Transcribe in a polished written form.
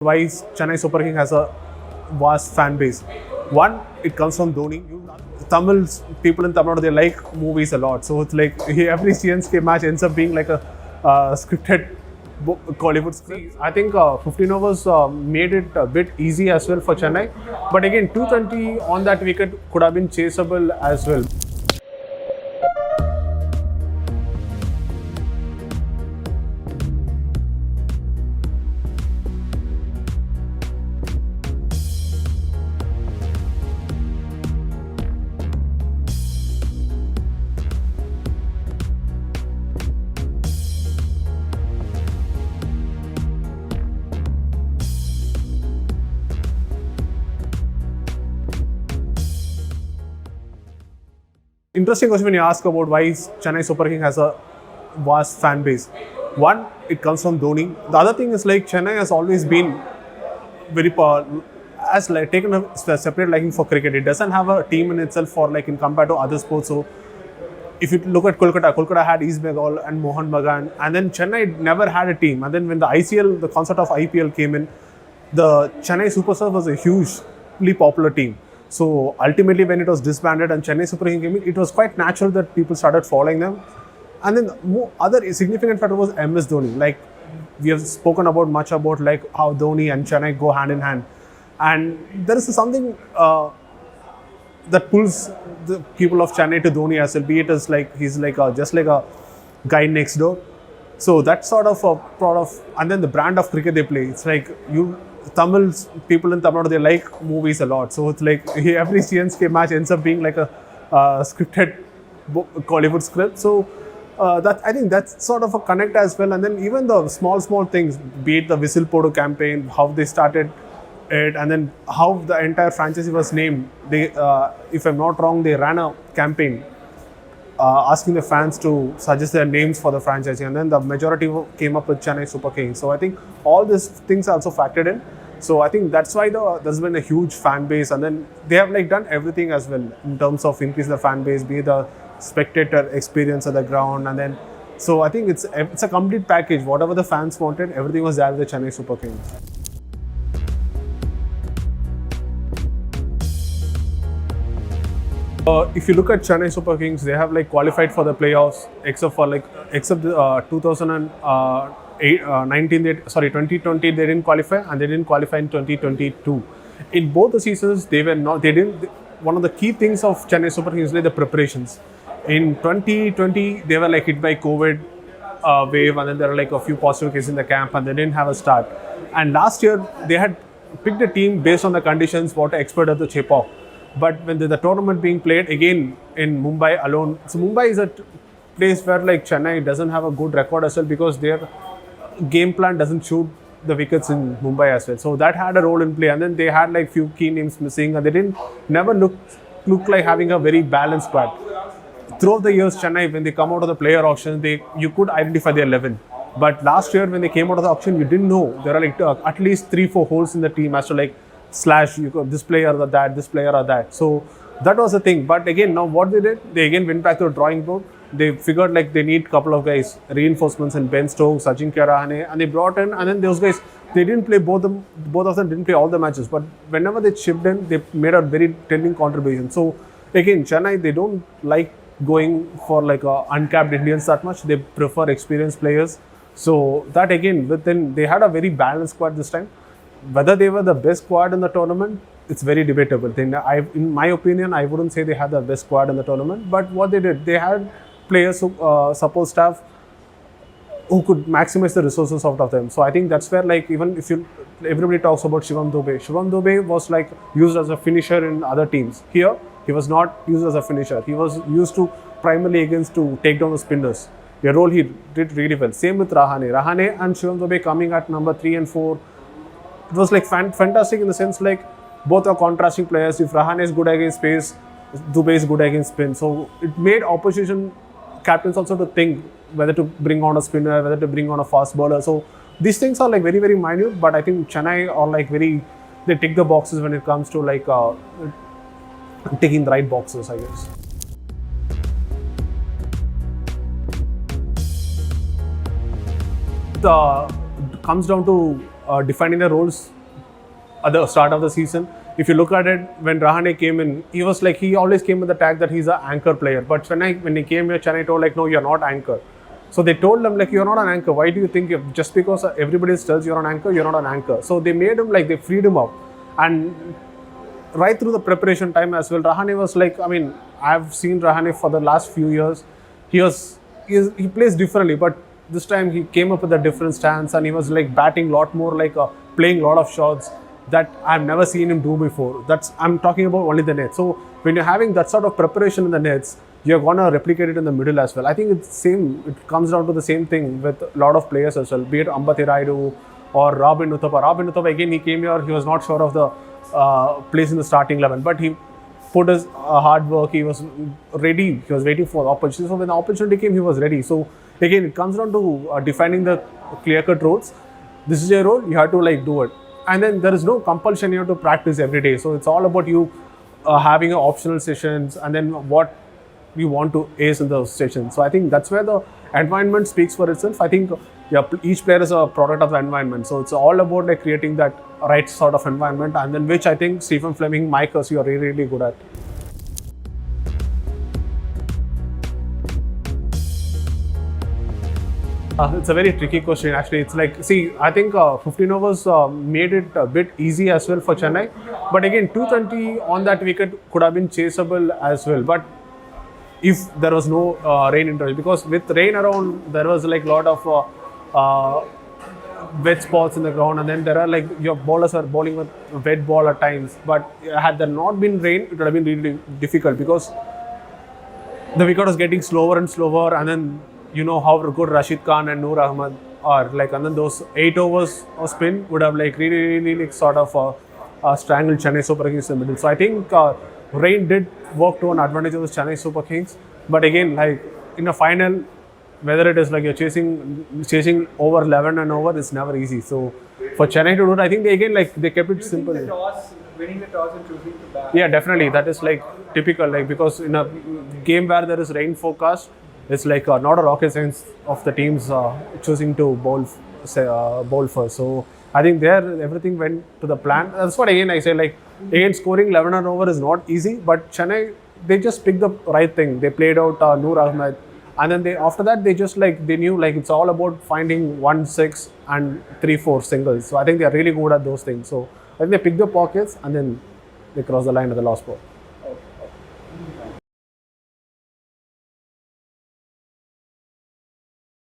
Why Chennai Super Kings has a vast fan base. One, it comes from Dhoni. Tamil people in Tamil Nadu, they like movies a lot. So it's like every CSK match ends up being like a scripted Bollywood script. I think 15 overs made it a bit easy as well for Chennai. But again, 220 on that wicket could have been chaseable as well. Interesting question when you ask about why Chennai Super King has a vast fan base. One, it comes from Dhoni. The other thing is like Chennai has always been very has like taken a separate liking for cricket. It doesn't have a team in itself for like in compared to other sports. So if you look at Kolkata had East Bengal and Mohan Bagan, and then Chennai never had a team. And then when the ICL, the concept of IPL came in, the Chennai Super Stars was a hugely popular team. So ultimately, when it was disbanded and Chennai Super Kings came in, it was quite natural that people started following them. And then other significant factor was MS Dhoni. Like we have spoken about much about like how Dhoni and Chennai go hand in hand, and there is something that pulls the people of Chennai to Dhoni as well. Be it as like he's like just like a guy next door. So that's sort of a part of, and then the brand of cricket they play. It's like Tamil people in Tamil Nadu, they like movies a lot. So it's like every CSK match ends up being like a scripted Bollywood script. So that I think that's sort of a connect as well. And then even the small things, be it the Whistle Podo campaign, how they started it, and then how the entire franchise was named. They, if I'm not wrong, they ran a campaign asking the fans to suggest their names for the franchise, and then the majority came up with Chennai Super Kings. So I think all these things are also factored in. So I think that's why there's been a huge fan base, and then they have like done everything as well in terms of increasing the fan base, be the spectator experience at the ground, and then so I think it's a complete package. Whatever the fans wanted, everything was there with the Chennai Super Kings. If you look at Chennai Super Kings, they have like qualified for the playoffs, except 2020 they didn't qualify, and they didn't qualify in 2022. In both the seasons, they were not. They didn't. One of the key things of Chennai Super Kings is like the preparations. In 2020, they were like hit by COVID wave, and then there were like a few positive cases in the camp, and they didn't have a start. And last year, they had picked a team based on the conditions what an expert at the chip off. But when the tournament being played again in Mumbai alone, so Mumbai is a place where like Chennai doesn't have a good record as well, because their game plan doesn't shoot the wickets in Mumbai as well. So that had a role in play, and then they had like few key names missing, and they never look like having a very balanced squad. Throughout the years, Chennai, when they come out of the player auction, you could identify their 11. But last year when they came out of the auction, you didn't know. There are like at least 3-4 holes in the team as to like slash you got this player or that, this player or that. So that was the thing. But again, now what they did, they again went back to the drawing board. They figured like they need a couple of guys, reinforcements in Ben Stokes, Ajinkya Rahane, and they brought in, and then those guys, they didn't play both of them didn't play all the matches, but whenever they chipped in, they made a very telling contribution. So again, Chennai, they don't like going for like uncapped Indians that much. They prefer experienced players. So that again, within they had a very balanced squad this time. Whether they were the best squad in the tournament, it's very debatable. In my opinion, I wouldn't say they had the best squad in the tournament. But what they did, they had players who support staff who could maximize the resources out of them. So I think that's where like even if everybody talks about Shivam Dube was like used as a finisher in other teams. Here, he was not used as a finisher. He was used to primarily to take down the spinners. A role he did really well. Same with Rahane and Shivam Dube coming at number 3 and 4. It was like fantastic in the sense like both are contrasting players. If Rahane is good against pace, Dube is good against spin. So it made opposition captains also to think whether to bring on a spinner, whether to bring on a fast bowler. So these things are like very, very minute, but I think Chennai are like they tick the boxes when it comes to like ticking the right boxes, I guess. Comes down to defining the roles at the start of the season. If you look at it, when Rahane came in, he was like, he always came with the tag that he's an anchor player. But when he came here, Chennai told like, no, you're not anchor. So they told him like, you're not an anchor. Why do you think just because everybody tells you're an anchor, you're not an anchor? So they made him like, they freed him up. And right through the preparation time as well, Rahane was like, I mean, I've seen Rahane for the last few years. He plays differently, but this time he came up with a different stance and he was like batting a lot more, like playing a lot of shots that I've never seen him do before. I'm talking about only the nets. So when you're having that sort of preparation in the nets, you're gonna replicate it in the middle as well. I think it's same. It comes down to the same thing with a lot of players as well, be it Ambati Rayudu or Robin Uthappa. Robin Uthappa, again, he came here, he was not sure of the place in the starting 11, but he put his hard work, he was ready, he was waiting for the opportunity. So when the opportunity came, he was ready. So again, it comes down to defining the clear-cut roles. This is your role, you have to like do it. And then there is no compulsion, you have to practice every day. So it's all about you having optional sessions and then what you want to ace in those sessions. So I think that's where the environment speaks for itself. I think each player is a product of the environment. So it's all about like creating that right sort of environment, and then which I think Stephen Fleming, Mike Hussey are really, really good at. It's a very tricky question actually. It's like, see, I think 15 overs made it a bit easy as well for Chennai. But again, 220 on that wicket could have been chaseable as well. But if there was no rain interval, because with rain around, there was like a lot of wet spots in the ground, and then there are like your bowlers are bowling with wet ball at times. But had there not been rain, it would have been really difficult because the wicket was getting slower and slower, and then you know how good Rashid Khan and Noor Ahmed are, like, and then those 8 overs of spin would have like really like sort of strangled Chennai Super Kings in the middle. So I think rain did work to an advantage of the Chennai Super Kings, but again, like in a final, whether it is like you're chasing over 11 and over, it's never easy. So for Chennai to do it, I think they kept it simple. Winning the toss and choosing to bat. Yeah, definitely. That is like typical, like, because in a game where there is rain forecast, it's like not a rocket science of the teams choosing to bowl first. So I think there everything went to the plan. That's what again I say, like, again scoring 11 and over is not easy, but Chennai, they just picked the right thing. They played out Noor Ahmed, and then after that they knew like it's all about finding 1-6 and 3-4 singles. So I think they are really good at those things. So I think they picked the pockets and then they crossed the line at the last ball.